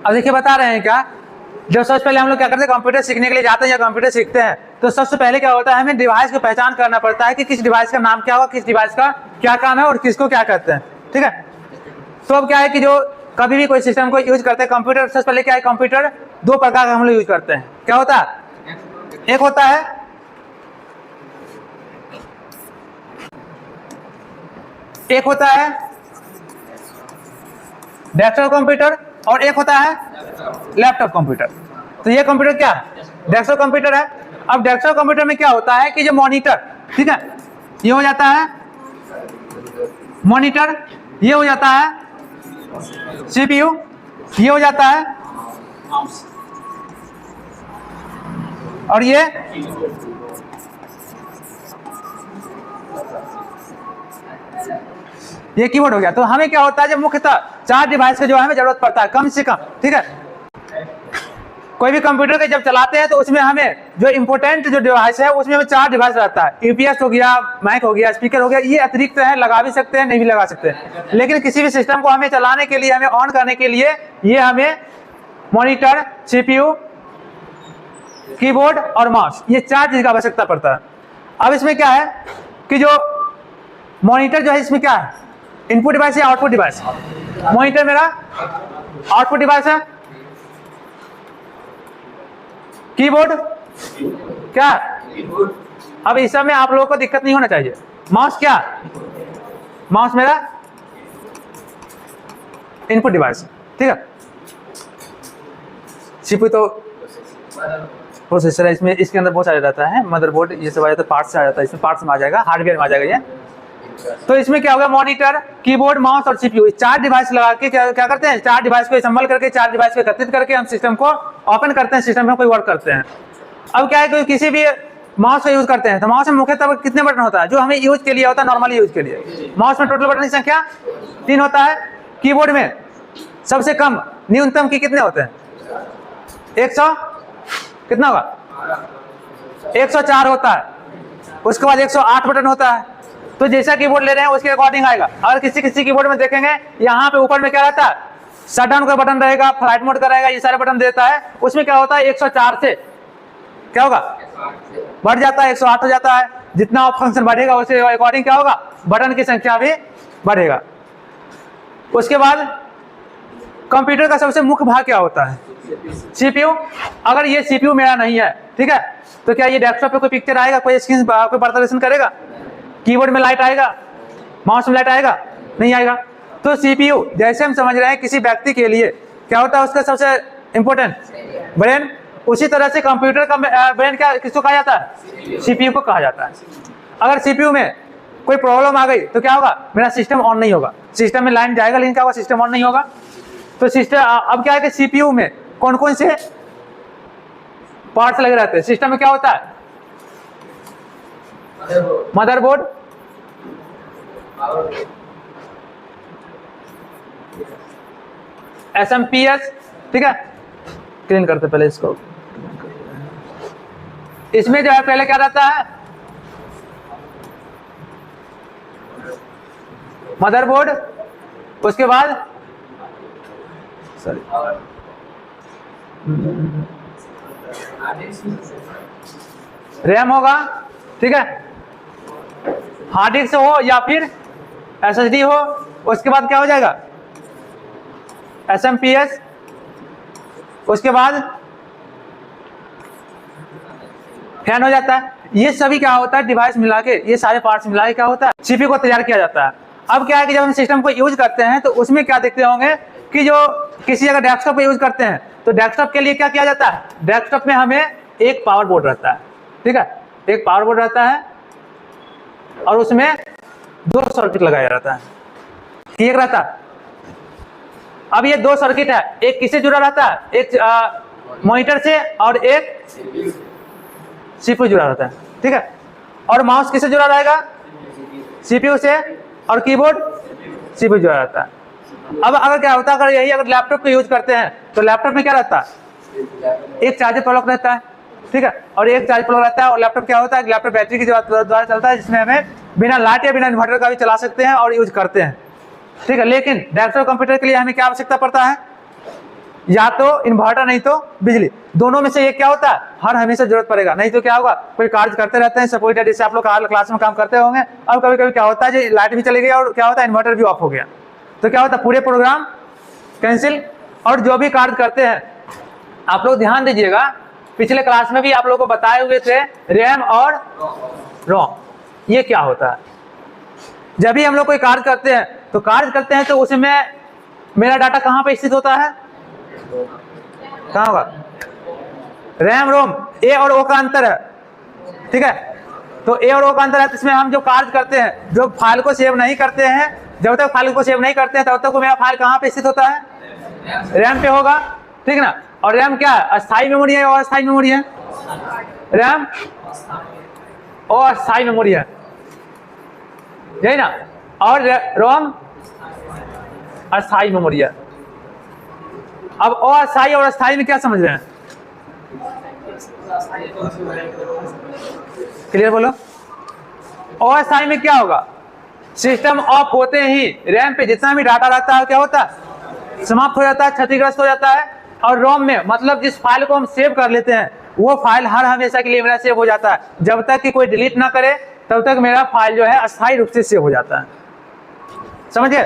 अब देखिए बता रहे हैं क्या, जब सबसे पहले हम लोग क्या करते हैं, कंप्यूटर सीखने के लिए जाते हैं या कंप्यूटर सीखते हैं तो सबसे पहले क्या होता है, हमें डिवाइस की पहचान करना पड़ता है कि किस डिवाइस का नाम क्या होगा, किस डिवाइस का क्या काम है और किसको क्या करते हैं। ठीक है, तो अब क्या है कि जो कभी भी कोई सिस्टम को यूज करते हैं कंप्यूटर, सबसे पहले क्या है, कंप्यूटर दो प्रकार का हम लोग यूज करते हैं। क्या होता है, एक होता है डेस्कटॉप कंप्यूटर और एक होता है लैपटॉप कंप्यूटर। तो ये कंप्यूटर क्या है, डेस्कटॉप कंप्यूटर है। अब डेस्कटॉप कंप्यूटर में क्या होता है कि जो मॉनिटर, ठीक है, ये हो जाता है मॉनिटर, ये हो जाता है सीपीयू, ये हो जाता है और ये कीबोर्ड हो गया। तो हमें क्या होता है, जब मुख्यतः 4 डिवाइस का जो हमें जरूरत पड़ता है कम से कम। ठीक है, कोई भी कंप्यूटर के जब चलाते हैं तो उसमें हमें जो इंपोर्टेंट जो डिवाइस है उसमें हमें 4 डिवाइस रहता है। यूपीएस हो गया, माइक हो गया, स्पीकर हो गया, ये अतिरिक्त है, लगा भी सकते हैं नहीं भी लगा सकते हैं। लेकिन किसी भी सिस्टम को हमें चलाने के लिए, हमें ऑन करने के लिए ये हमें मॉनिटर, सीपीयू, कीबोर्ड और माउस, ये 4 चीज का आवश्यकता पड़ता है। अब इसमें क्या है कि जो मॉनिटर जो है इसमें क्या है, इनपुट डिवाइस या आउटपुट डिवाइस। मॉनिटर मेरा आउटपुट डिवाइस है, कीबोर्ड क्या, अब इस सब में आप लोगों को दिक्कत नहीं होना चाहिए। माउस क्या, माउस मेरा इनपुट डिवाइस। ठीक है, सीपीयू तो प्रोसेसर है, इसमें इसके अंदर बहुत सारे रहता है, मदरबोर्ड ये सब आ जाता है, पार्ट से आ जाता है, इसमें पार्ट में आ जाएगा, हार्डवेयर में आ जाएगा ये। तो इसमें क्या होगा, मॉनिटर, कीबोर्ड, माउस और सीपीयू, 4 डिवाइस लगा के क्या करते हैं, 4 डिवाइस को संभल करके, 4 डिवाइस को एकत्रित करके हम सिस्टम को ओपन करते हैं, सिस्टम में कोई वर्क करते हैं। अब क्या है कि किसी भी माउस का यूज करते हैं तो माउस में मुख्यतः कितने बटन होता है, जो हमें यूज के लिए होता है, नॉर्मली यूज के लिए माउस में टोटल बटन की संख्या 3 होता है। कीबोर्ड में सबसे कम न्यूनतम की कितने होते हैं, 100 कितना होगा, 104 होता है। उसके बाद 108 बटन होता है। तो जैसा कीबोर्ड ले रहे हैं उसके अकॉर्डिंग आएगा। अगर किसी कीबोर्ड में देखेंगे यहाँ पे ऊपर में क्या रहता है, शट डाउन का बटन रहेगा, फ्लाइट मोड का रहेगा, ये सारे बटन देता है। उसमें क्या होता है 104 से क्या होगा, बढ़ जाता है, 108 हो जाता है। जितना फंक्शन बढ़ेगा उसके अकॉर्डिंग क्या होगा, बटन की संख्या भी बढ़ेगा। उसके बाद कंप्यूटर का सबसे मुख्य भाग क्या होता है, सीपीयू। अगर ये सीपीयू मेरा नहीं है, ठीक है, तो क्या ये डेस्कटॉप पे कोई पिक्चर आएगा, कोई स्क्रीन कोई प्रदर्शन करेगा, कीबोर्ड में लाइट आएगा, माउस में लाइट आएगा, नहीं आएगा। तो सीपीयू जैसे हम समझ रहे हैं किसी व्यक्ति के लिए क्या होता है, उसका सबसे इंपॉर्टेंट ब्रेन, उसी तरह से कंप्यूटर का ब्रेन क्या किसको कहा जाता है, सीपीयू को कहा जाता है। अगर सीपीयू में कोई प्रॉब्लम आ गई तो क्या होगा, मेरा सिस्टम ऑन नहीं होगा, सिस्टम में लाइन जाएगा लेकिन क्या होगा, सिस्टम ऑन नहीं होगा। तो सिस्टम अब क्या है कि सीपीयू में कौन कौन से पार्ट्स लगे रहते हैं। सिस्टम में क्या होता है, मदरबोर्ड, एसएमपीएस, ठीक है, क्लीन करते पहले इसको। इसमें जो है पहले क्या रहता है, मदरबोर्ड, उसके बाद रैम होगा, ठीक है, हार्ड डिस्क हो या फिर एसएसडी हो। उसके बाद क्या हो जाएगा, एसएमपीएस, उसके बाद फैन हो जाता है। ये सभी क्या होता है, डिवाइस मिला के, ये सारे पार्ट्स मिला के क्या होता है, सीपीयू को तैयार किया जाता है। अब क्या है कि जब हम सिस्टम को यूज करते हैं तो उसमें क्या देखते होंगे कि जो किसी अगर डेस्कटॉप पे यूज करते हैं तो डेस्कटॉप के लिए क्या किया जाता है, डेस्कटॉप में हमें एक पावर बोर्ड रहता है, ठीक है, एक पावर बोर्ड रहता है और उसमें 2 सर्किट लगाया रहता है, ठीक रहता है। अब ये 2 सर्किट है, एक किससे जुड़ा रहता है, एक मॉनिटर से और एक सीपीयू जुड़ा रहता है, ठीक है। और माउस किससे जुड़ा रहेगा, सीपीयू से, और कीबोर्ड सीपीयू जुड़ा रहता है। अब अगर क्या होता है, अगर यही अगर लैपटॉप को यूज करते हैं तो लैपटॉप में क्या रहता है, एक चार्जर प्लग रहता है, ठीक है, और एक चार्ज प्लग रहता है। और लैपटॉप क्या होता है, लैपटॉप बैटरी के द्वारा चलता है, जिसमें हमें बिना लाइट या बिना इन्वर्टर का भी चला सकते हैं और यूज करते हैं, ठीक है। लेकिन डेस्कटॉप कंप्यूटर के लिए हमें क्या आवश्यकता पड़ता है, या तो इन्वर्टर नहीं तो बिजली, दोनों में से एक क्या होता है, हर हमेशा जरूरत पड़ेगा, नहीं तो क्या होगा, कोई कार्य करते रहते हैं सपोज दैट, जैसे आप लोग क्लास में काम करते होंगे, अब कभी कभी क्या होता है जी लाइट भी चली गई और क्या होता है इन्वर्टर भी ऑफ हो गया, तो क्या होता है पूरे प्रोग्राम कैंसिल। और जो भी कार्य करते हैं आप लोग ध्यान दीजिएगा, पिछले क्लास में भी आप लोगों को बताए हुए थे रैम और रोम, ये क्या होता है। जब भी हम लोग कोई कार्य करते हैं तो कार्य करते हैं तो उसमें मेरा डाटा कहाँ पे स्थित होता है, कहाँ होगा, रैम रोम, ए और ओ का अंतर है, ठीक है। तो ए और ओ का अंतर है, तो इसमें हम जो कार्य करते हैं, जो फाइल को सेव नहीं करते हैं, जब तक फाइल को सेव नहीं करते हैं तब तक मेरा फाइल कहाँ पे स्थित होता है, रैम पे होगा, ठीक ना। और रैम क्या है, अस्थायी मेमोरी है और अस्थायी मेमोरी है, रैम और अस्थायी मेमोरी है, यही ना। और रोम अस्थायी मेमोरी है। अब अस्थायी और अस्थायी में क्या समझ रहे हैं, क्लियर बोलो। अस्थायी में क्या होगा, सिस्टम ऑफ होते ही रैम पे जितना भी डाटा रहता है क्या होता है, समाप्त हो जाता है, क्षतिग्रस्त हो जाता है। और रोम में मतलब जिस फाइल को हम सेव कर लेते हैं वो फाइल हर हमेशा के लिए मेरा सेव हो जाता है, जब तक कि कोई डिलीट ना करे तब तक मेरा फाइल जो है अस्थायी रूप से सेव हो जाता है, समझिए।